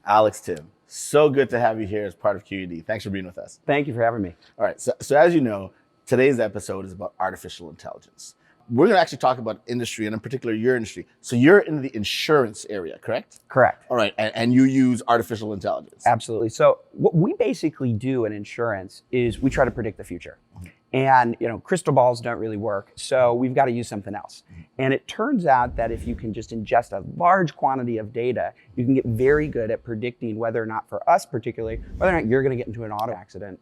Alex Tim, so good to have you here as part of QED. Thanks for being with us. Thank you for having me. All right, so as you know, today's episode is about artificial intelligence. We're going to actually talk about industry, and in particular, your industry. So you're in the insurance area, correct? Correct. All right, and you use artificial intelligence. Absolutely. So what we basically do in insurance is we try to predict the future. And crystal balls don't really work, so we've got to use something else. And it turns out that if you can just ingest a large quantity of data, you can get very good at predicting whether or not, for us particularly, whether or not you're going to get into an auto accident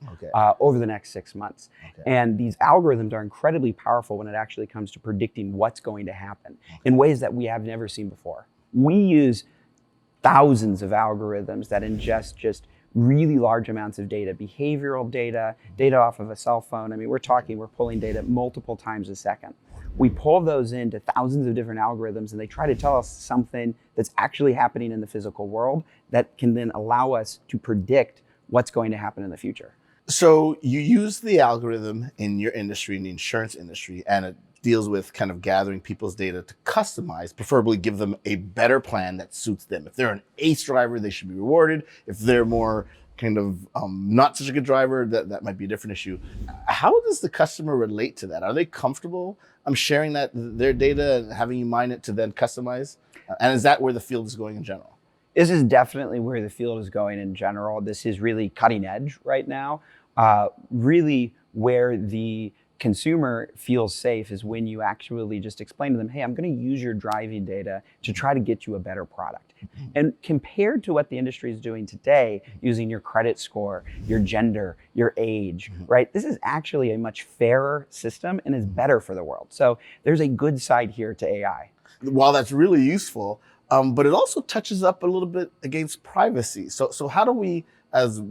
over the next 6 months. And these algorithms are incredibly powerful when it actually comes to predicting what's going to happen in ways that we have never seen before. We use thousands of algorithms that ingest just really large amounts of data, behavioral data, data off of a cell phone. I mean, we're pulling data multiple times a second. We pull those into thousands of different algorithms, and they try to tell us something that's actually happening in the physical world that can then allow us to predict what's going to happen in the future. So you use the algorithm in your industry, in the insurance industry, and it deals with kind of gathering people's data to customize, preferably give them a better plan that suits them. If they're an ace driver, they should be rewarded. If they're more kind of not such a good driver, that might be a different issue. How does the customer relate to that? Are they comfortable sharing their data and having you mine it to then customize? And is that where the field is going in general? This is definitely where the field is going in general. This is really cutting edge right now. Really where the consumer feels safe is when you actually just explain to them, hey, I'm going to use your driving data to try to get you a better product. And compared to what the industry is doing today, using your credit score, your gender, your age, right? This is actually a much fairer system and is better for the world. So there's a good side here to AI. While that's really useful, but it also touches up a little bit against privacy. So how do we, as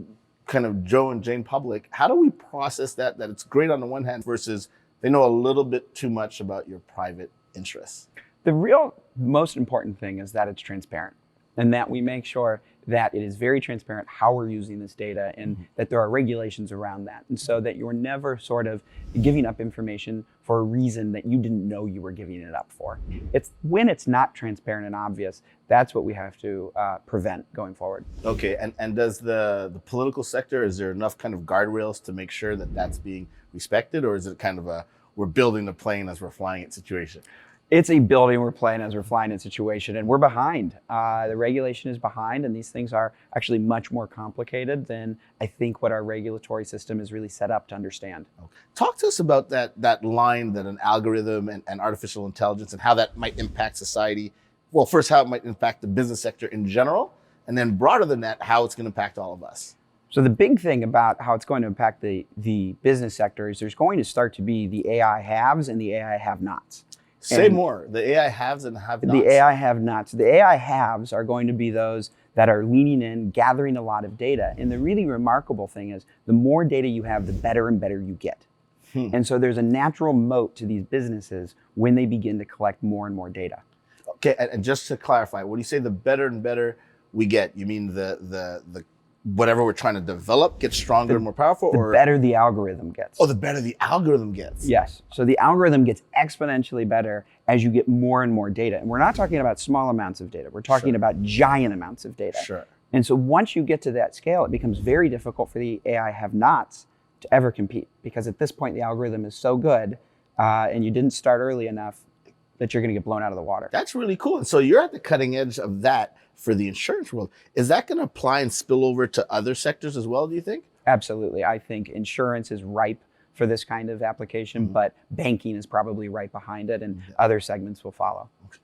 kind of Joe and Jane public, how do we process that it's great on the one hand versus they know a little bit too much about your private interests? The real most important thing is that it's transparent and that we make sure that it is very transparent how we're using this data and that there are regulations around that. And so that you're never sort of giving up information for a reason that you didn't know you were giving it up for. It's when it's not transparent and obvious, that's what we have to prevent going forward. Okay, and does the political sector, is there enough kind of guardrails to make sure that that's being respected, or is it kind of a we're building the plane as we're flying it situation? It's a building we're playing as we're flying in situation, and we're behind. The regulation is behind, and these things are actually much more complicated than I think what our regulatory system is really set up to understand. Talk to us about that line that an algorithm and artificial intelligence and how that might impact society. Well, first, how it might impact the business sector in general, and then broader than that, how it's going to impact all of us. So the big thing about how it's going to impact the business sector is there's going to start to be the AI haves and the AI have-nots. Say more. The AI haves and have-nots. The AI have-nots. The AI haves are going to be those that are leaning in, gathering a lot of data. And the really remarkable thing is the more data you have, the better and better you get. And so there's a natural moat to these businesses when they begin to collect more and more data. Okay, and just to clarify, when you say the better and better we get, you mean the whatever we're trying to develop gets stronger and more powerful? The better the algorithm gets. Oh, the better the algorithm gets. Yes. So the algorithm gets exponentially better as you get more and more data. And we're not talking about small amounts of data. We're talking about giant amounts of data. Sure. And so once you get to that scale, it becomes very difficult for the AI have-nots to ever compete, because at this point the algorithm is so good and you didn't start early enough that you're going to get blown out of the water. That's really cool. And so you're at the cutting edge of that for the insurance world. Is that going to apply and spill over to other sectors as well, do you think? Absolutely. I think insurance is ripe for this kind of application, but banking is probably right behind it, and other segments will follow. Okay.